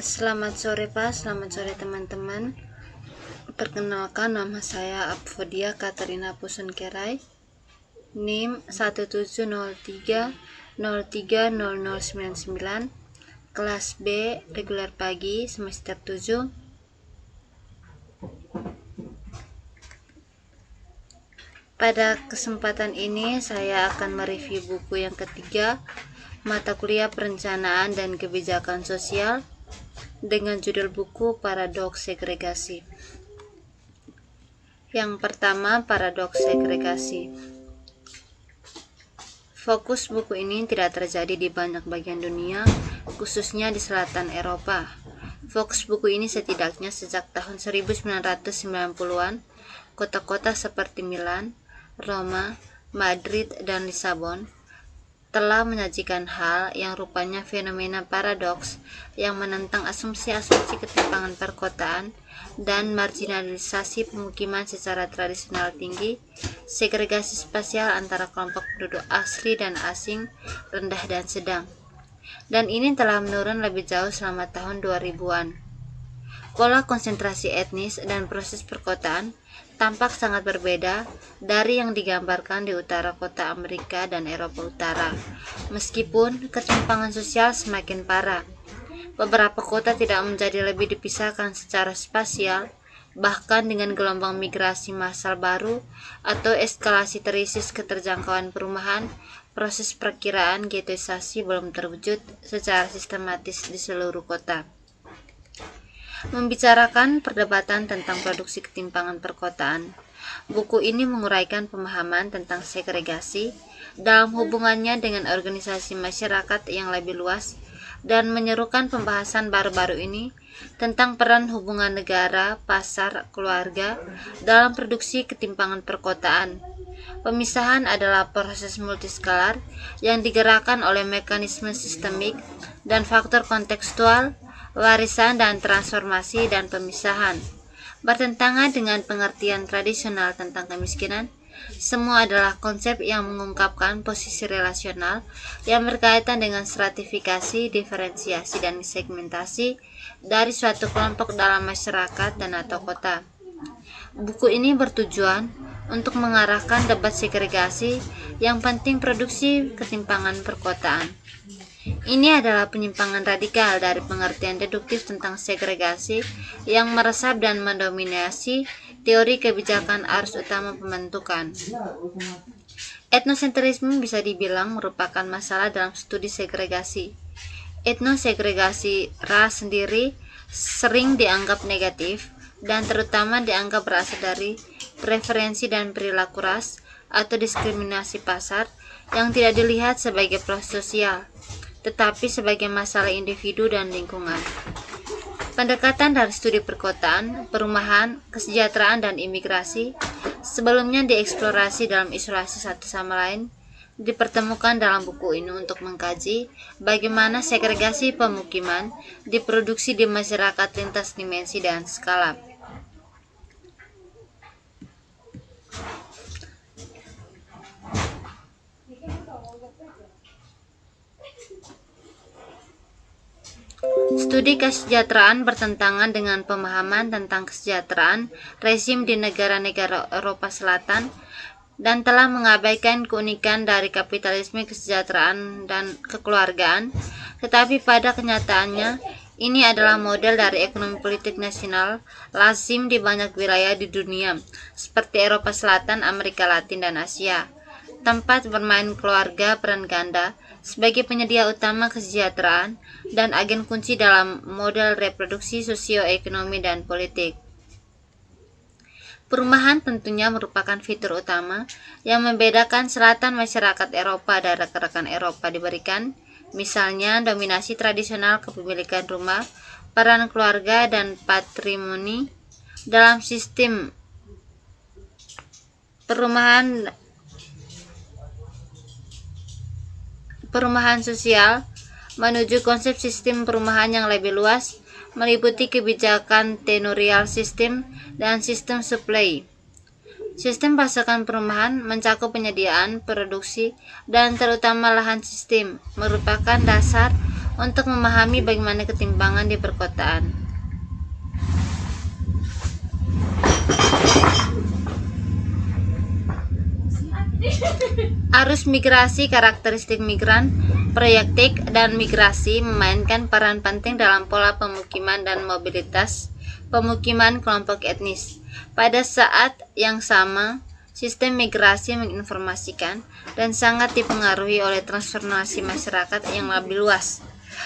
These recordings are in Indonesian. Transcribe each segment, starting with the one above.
Selamat sore Pak, selamat sore teman-teman. Perkenalkan, nama saya Apfodia Katarina Pusunkerai, NIM 17030300099, kelas B, reguler pagi, semester 7. Pada kesempatan ini saya akan mereview buku yang ketiga, mata kuliah perencanaan dan kebijakan sosial, dengan judul buku Paradoks Segregasi. Yang pertama, paradoks segregasi. Fokus buku ini tidak terjadi di banyak bagian dunia, khususnya di selatan Eropa. Fokus buku ini setidaknya sejak tahun 1990-an, kota-kota seperti Milan, Roma, Madrid, dan Lisabon telah menyajikan hal yang rupanya fenomena paradoks yang menentang asumsi-asumsi ketimpangan perkotaan dan marginalisasi pemukiman secara tradisional tinggi, segregasi spasial antara kelompok penduduk asli dan asing, rendah dan sedang. Dan ini telah menurun lebih jauh selama tahun 2000-an. Pola konsentrasi etnis dan proses perkotaan tampak sangat berbeda dari yang digambarkan di utara kota Amerika dan Eropa Utara. Meskipun ketimpangan sosial semakin parah, beberapa kota tidak menjadi lebih dipisahkan secara spasial, bahkan dengan gelombang migrasi massal baru atau eskalasi terisis keterjangkauan perumahan, proses perkiraan ghettoisasi belum terwujud secara sistematis di seluruh kota. Membicarakan perdebatan tentang produksi ketimpangan perkotaan, buku ini menguraikan pemahaman tentang segregasi dalam hubungannya dengan organisasi masyarakat yang lebih luas dan menyerukan pembahasan baru-baru ini tentang peran hubungan negara, pasar, keluarga dalam produksi ketimpangan perkotaan. Pemisahan adalah proses multiskalar yang digerakkan oleh mekanisme sistemik dan faktor kontekstual, warisan dan transformasi dan pemisahan. Bertentangan dengan pengertian tradisional tentang kemiskinan, semua adalah konsep yang mengungkapkan posisi relasional yang berkaitan dengan stratifikasi, diferensiasi, dan segmentasi dari suatu kelompok dalam masyarakat dan atau kota. Buku ini bertujuan untuk mengarahkan debat segregasi yang penting produksi ketimpangan perkotaan. Ini adalah penyimpangan radikal dari pengertian deduktif tentang segregasi yang meresap dan mendominasi teori kebijakan arus utama pembentukan. Etnosentrisme bisa dibilang merupakan masalah dalam studi segregasi. Etnosegregasi ras sendiri sering dianggap negatif dan terutama dianggap berasal dari preferensi dan perilaku ras atau diskriminasi pasar yang tidak dilihat sebagai proses sosial, tetapi sebagai masalah individu dan lingkungan. Pendekatan dari studi perkotaan, perumahan, kesejahteraan, dan imigrasi sebelumnya dieksplorasi dalam isolasi satu sama lain, dipertemukan dalam buku ini untuk mengkaji bagaimana segregasi pemukiman diproduksi di masyarakat lintas dimensi dan skala. Studi kesejahteraan bertentangan dengan pemahaman tentang kesejahteraan rezim di negara-negara Eropa Selatan dan telah mengabaikan keunikan dari kapitalisme kesejahteraan dan kekeluargaan, tetapi pada kenyataannya ini adalah model dari ekonomi politik nasional lazim di banyak wilayah di dunia, seperti Eropa Selatan, Amerika Latin, dan Asia. Tempat bermain keluarga peran ganda sebagai penyedia utama kesejahteraan dan agen kunci dalam model reproduksi sosioekonomi dan politik. Perumahan tentunya merupakan fitur utama yang membedakan selatan masyarakat Eropa dan rekan-rekan Eropa diberikan, misalnya dominasi tradisional kepemilikan rumah, peran keluarga dan patrimoni dalam sistem perumahan sosial menuju konsep sistem perumahan yang lebih luas, meliputi kebijakan tenurial sistem dan sistem supply. Sistem pasokan perumahan mencakup penyediaan, produksi, dan terutama lahan. Sistem merupakan dasar untuk memahami bagaimana ketimpangan di perkotaan. Arus migrasi, karakteristik migran, proyek TIK, dan migrasi memainkan peran penting dalam pola pemukiman dan mobilitas pemukiman kelompok etnis. Pada saat yang sama, sistem migrasi menginformasikan dan sangat dipengaruhi oleh transformasi masyarakat yang lebih luas.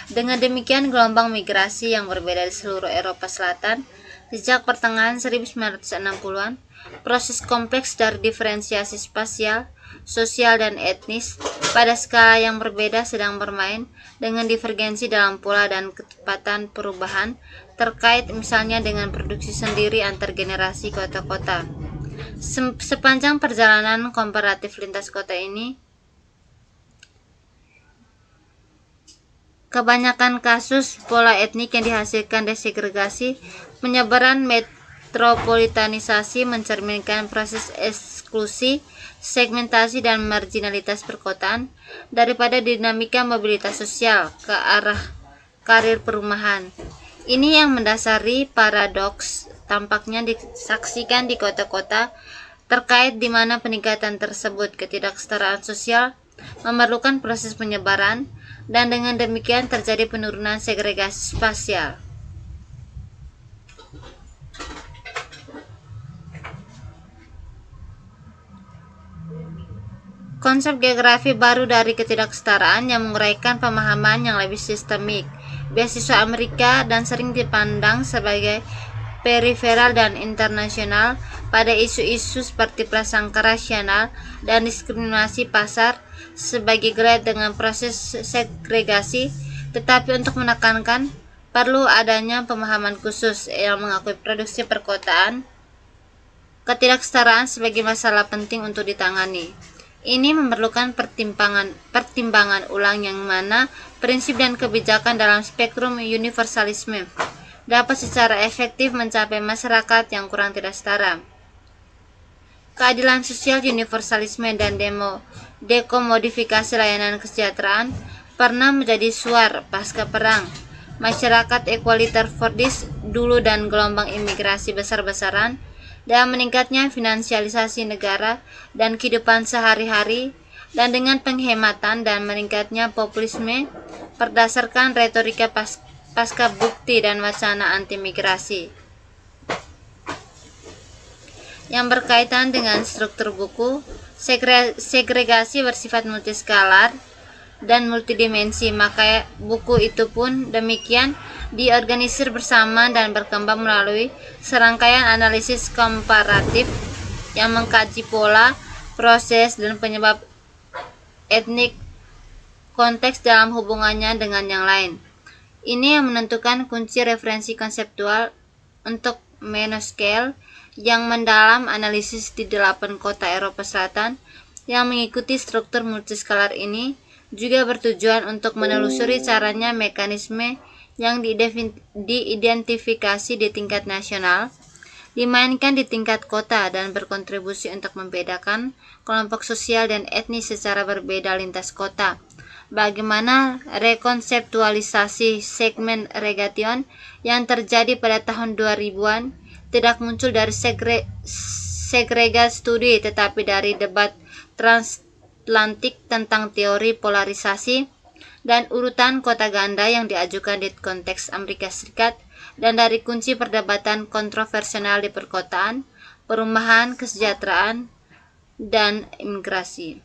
Dengan demikian, gelombang migrasi yang berbeda di seluruh Eropa Selatan sejak pertengahan 1960-an, proses kompleks dari diferensiasi spasial, sosial, dan etnis pada skala yang berbeda sedang bermain dengan divergensi dalam pola dan kecepatan perubahan terkait misalnya dengan produksi sendiri antar generasi kota-kota. Sepanjang perjalanan komparatif lintas kota ini, kebanyakan kasus pola etnik yang dihasilkan desegregasi, penyebaran metropolitanisasi mencerminkan proses eksklusi, segmentasi, dan marginalitas perkotaan daripada dinamika mobilitas sosial ke arah karir perumahan. Ini yang mendasari paradoks tampaknya disaksikan di kota-kota terkait di mana peningkatan tersebut ketidaksetaraan sosial memerlukan proses penyebaran dan dengan demikian terjadi penurunan segregasi spasial. Konsep geografi baru dari ketidaksetaraan yang menguraikan pemahaman yang lebih sistemik. Beasiswa Amerika dan sering dipandang sebagai periferal dan internasional pada isu-isu seperti prasangka rasional dan diskriminasi pasar sebagai guide dengan proses segregasi, tetapi untuk menekankan perlu adanya pemahaman khusus yang mengakui produksi perkotaan ketidaksetaraan sebagai masalah penting untuk ditangani. Ini memerlukan pertimbangan ulang yang mana prinsip dan kebijakan dalam spektrum universalisme dapat secara efektif mencapai masyarakat yang kurang tidak setara. Keadilan sosial, universalisme, dan dekomodifikasi layanan kesejahteraan pernah menjadi suar pasca perang. Masyarakat equaliter Fordist dulu dan gelombang imigrasi besar-besaran dan meningkatnya finansialisasi negara dan kehidupan sehari-hari, dan dengan penghematan dan meningkatnya populisme berdasarkan retorika pasca bukti dan wacana anti-migrasi yang berkaitan dengan struktur buku, segregasi bersifat multiskalar dan multidimensi, maka buku itu pun demikian diorganisir bersama dan berkembang melalui serangkaian analisis komparatif yang mengkaji pola, proses, dan penyebab etnik konteks dalam hubungannya dengan yang lain. Ini yang menentukan kunci referensi konseptual untuk menoscale yang mendalam analisis di 8 kota Eropa Selatan yang mengikuti struktur multiskalar ini juga bertujuan untuk menelusuri caranya mekanisme yang diidentifikasi di tingkat nasional dimainkan di tingkat kota dan berkontribusi untuk membedakan kelompok sosial dan etnis secara berbeda lintas kota. Bagaimana rekonseptualisasi segmen regation yang terjadi pada tahun 2000-an tidak muncul dari segregasi studi tetapi dari debat transatlantik tentang teori polarisasi dan urutan kota ganda yang diajukan di konteks Amerika Serikat, dan dari kunci perdebatan kontroversial di perkotaan, perumahan, kesejahteraan, dan imigrasi.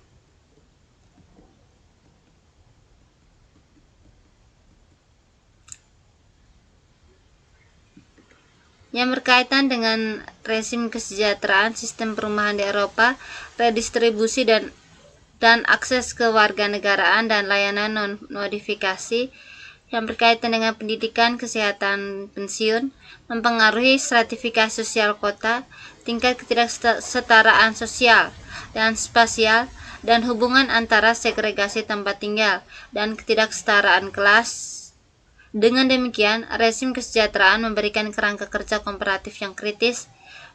Yang berkaitan dengan rezim kesejahteraan, sistem perumahan di Eropa, redistribusi dan akses kewarganegaraan dan layanan non-notifikasi yang berkaitan dengan pendidikan, kesehatan, pensiun, mempengaruhi stratifikasi sosial kota, tingkat ketidaksetaraan sosial dan spasial, dan hubungan antara segregasi tempat tinggal dan ketidaksetaraan kelas. Dengan demikian, rezim kesejahteraan memberikan kerangka kerja komparatif yang kritis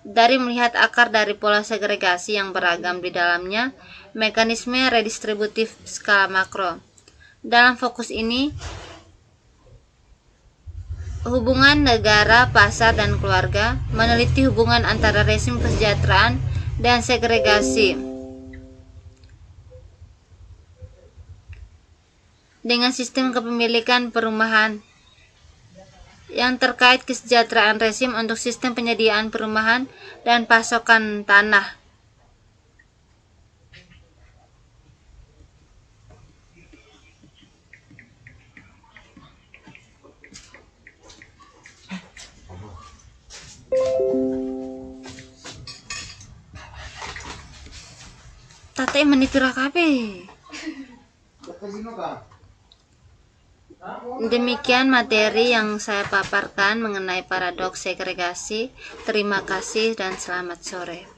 dari melihat akar dari pola segregasi yang beragam di dalamnya, mekanisme redistributif skala makro. Dalam fokus ini, hubungan negara, pasar, dan keluarga, meneliti hubungan antara rezim kesejahteraan dan segregasi dengan sistem kepemilikan perumahan yang terkait kesejahteraan rezim untuk sistem penyediaan perumahan dan pasokan tanah. Tate menitira kabeh. Demikian materi yang saya paparkan mengenai paradoks segregasi. Terima kasih dan selamat sore.